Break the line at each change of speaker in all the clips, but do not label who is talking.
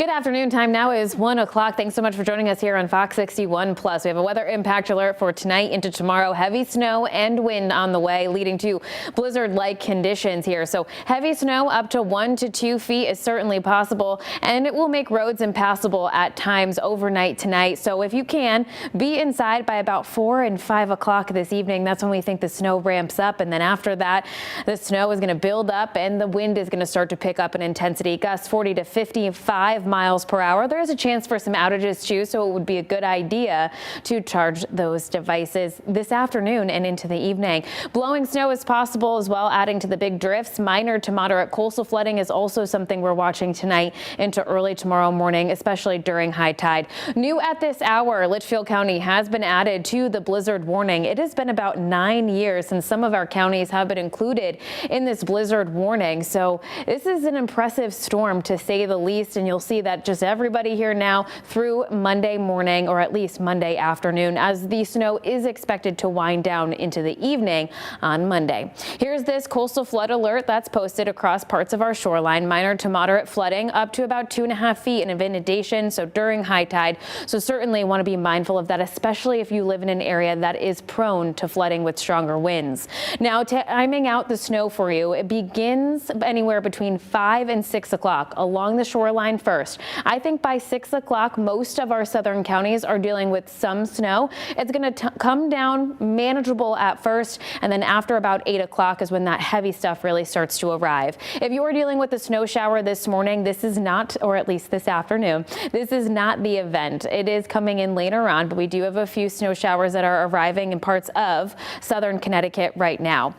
Good afternoon. Time now is 1 o'clock. Thanks so much for joining us here on Fox 61 Plus. We have a weather impact alert for tonight into tomorrow. Heavy snow and wind on the way, leading to blizzard-like conditions here. So heavy snow up to 1 to 2 feet is certainly possible, and it will make roads impassable at times overnight tonight. So if you can, be inside by about 4 and 5 o'clock this evening. That's when we think the snow ramps up, and then after that, the snow is going to build up and the wind is going to start to pick up in intensity. Gusts 40 to 55 miles per hour. There is a chance for some outages too, so it would be a good idea to charge those devices this afternoon and into the evening. Blowing snow is possible as well, adding to the big drifts. Minor to moderate coastal flooding is also something we're watching tonight into early tomorrow morning, especially during high tide. New at this hour, Litchfield County has been added to the blizzard warning. It has been about 9 years since some of our counties have been included in this blizzard warning. So this is an impressive storm to say the least, and you'll see that just everybody here now through Monday morning, or at least Monday afternoon, as the snow is expected to wind down into the evening on Monday. Here's this coastal flood alert that's posted across parts of our shoreline. Minor to moderate flooding up to about 2.5 feet of inundation, so during high tide. So certainly want to be mindful of that, especially if you live in an area that is prone to flooding with stronger winds. Now, timing out the snow for you, it begins anywhere between 5 and 6 o'clock along the shoreline first. I think by 6 o'clock, most of our southern counties are dealing with some snow. It's going to come down manageable at first, and then after about 8 o'clock is when that heavy stuff really starts to arrive. If you are dealing with a snow shower this morning, this is not, or at least this afternoon, this is not the event. It is coming in later on, but we do have a few snow showers that are arriving in parts of southern Connecticut right now.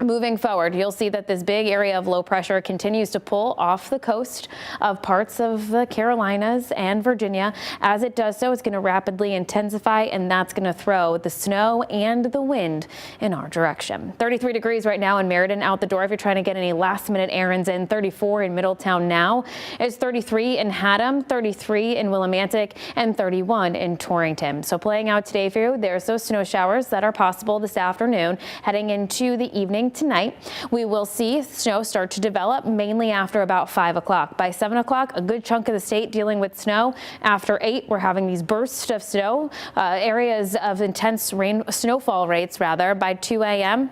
Moving forward, you'll see that this big area of low pressure continues to pull off the coast of parts of the Carolinas and Virginia. As it does so, it's going to rapidly intensify, and that's going to throw the snow and the wind in our direction. 33 degrees right now in Meriden out the door if you're trying to get any last minute errands in. 34 in Middletown now. It's 33 in Haddam, 33 in Willimantic, and 31 in Torrington. So playing out today for you, there's those snow showers that are possible this afternoon. Heading into the evening tonight, we will see snow start to develop mainly after about 5 o'clock. By 7 o'clock, a good chunk of the state dealing with snow. After 8, we're having these bursts of snow, areas of intense snowfall rates rather. By 2 a.m.,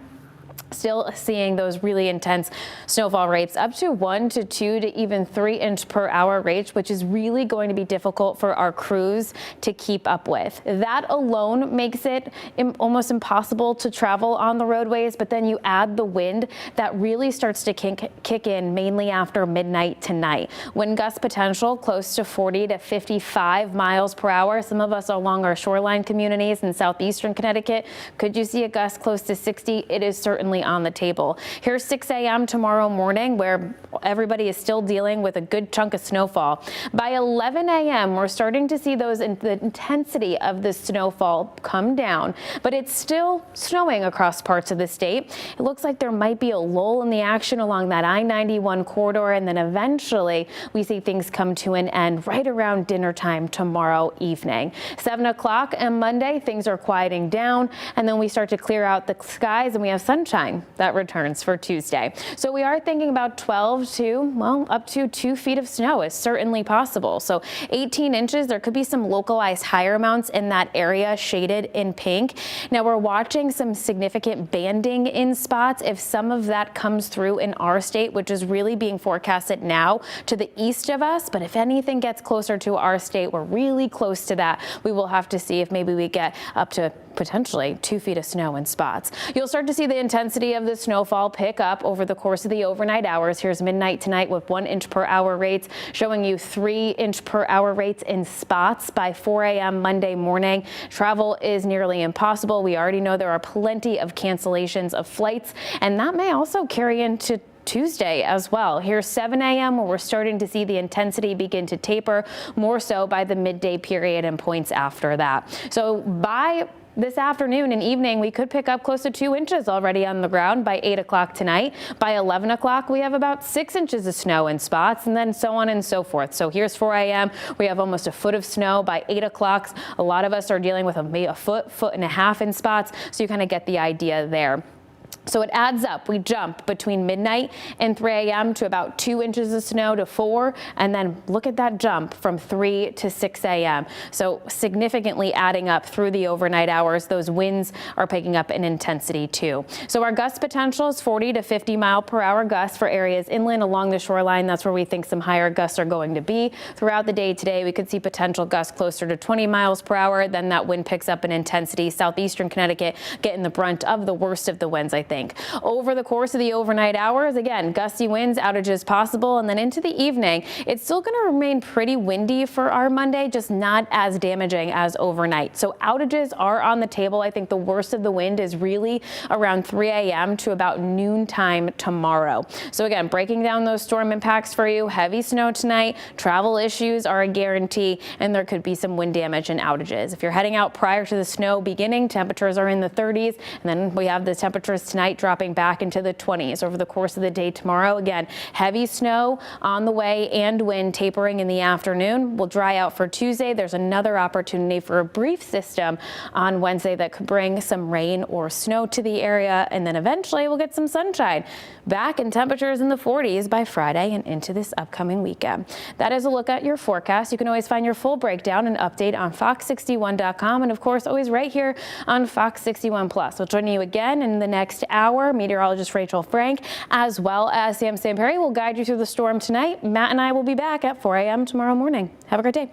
still seeing those really intense snowfall rates up to 1 to 2 to even 3 inch per hour rates, which is really going to be difficult for our crews to keep up with. That alone makes it almost impossible to travel on the roadways, but then you add the wind that really starts to kick in mainly after midnight tonight. Wind gust potential close to 40 to 55 miles per hour. Some of us along our shoreline communities in southeastern Connecticut, could you see a gust close to 60? It is certainly on the table. Here's 6 a.m. tomorrow morning, where everybody is still dealing with a good chunk of snowfall. By 11 a.m., we're starting to see the intensity of the snowfall come down, but it's still snowing across parts of the state. It looks like there might be a lull in the action along that I-91 corridor, and then eventually we see things come to an end right around dinner time tomorrow evening. 7 o'clock on Monday, things are quieting down, and then we start to clear out the skies and we have sunshine that returns for Tuesday. So we are thinking about 12 to, well, up to 2 feet of snow is certainly possible. So 18 inches, there could be some localized higher amounts in that area shaded in pink. Now we're watching some significant banding in spots if some of that comes through in our state, which is really being forecasted now to the east of us. But if anything gets closer to our state, we're really close to that. We will have to see if maybe we get up to potentially 2 feet of snow in spots. You'll start to see the intensity of the snowfall pick up over the course of the overnight hours. Here's midnight tonight with 1 inch per hour rates, showing you 3 inch per hour rates in spots. By 4 a.m. Monday morning, travel is nearly impossible. We already know there are plenty of cancellations of flights, and that may also carry into Tuesday as well. Here's 7 a.m. where we're starting to see the intensity begin to taper, more so by the midday period and points after that. So by this afternoon and evening, we could pick up close to 2 inches already on the ground by 8 o'clock tonight. By 11 o'clock, we have about 6 inches of snow in spots, and then so on and so forth. So here's 4 a.m. We have almost a foot of snow. By 8 o'clock, a lot of us are dealing with a foot and a half in spots. So you kind of get the idea there. So it adds up. We jump between midnight and 3 a.m. to about 2 inches of snow to 4, and then look at that jump from 3 to 6 a.m. So significantly adding up through the overnight hours. Those winds are picking up in intensity too. So our gust potential is 40 to 50 mile per hour gusts for areas inland along the shoreline. That's where we think some higher gusts are going to be. Throughout the day today, we could see potential gusts closer to 20 miles per hour. Then that wind picks up in intensity. Southeastern Connecticut getting the brunt of the worst of the winds, I think. Over the course of the overnight hours, again, gusty winds, outages possible, and then into the evening, it's still going to remain pretty windy for our Monday, just not as damaging as overnight. So outages are on the table. I think the worst of the wind is really around 3 a.m. to about noontime tomorrow. So again, breaking down those storm impacts for you. Heavy snow tonight, travel issues are a guarantee, and there could be some wind damage and outages. If you're heading out prior to the snow beginning, temperatures are in the 30s, and then we have the temperatures tonight dropping back into the 20s over the course of the day tomorrow. Again, heavy snow on the way and wind tapering in the afternoon. Will dry out for Tuesday. There's another opportunity for a brief system on Wednesday that could bring some rain or snow to the area, and then eventually we'll get some sunshine. Back in temperatures in the 40s by Friday and into this upcoming weekend. That is a look at your forecast. You can always find your full breakdown and update on fox61.com, and of course always right here on Fox 61 Plus. We'll join you again in the next hour. Meteorologist Rachel Frank, as well as Sam Perry, will guide you through the storm tonight. Matt and I will be back at 4 a.m. tomorrow morning. Have a great day.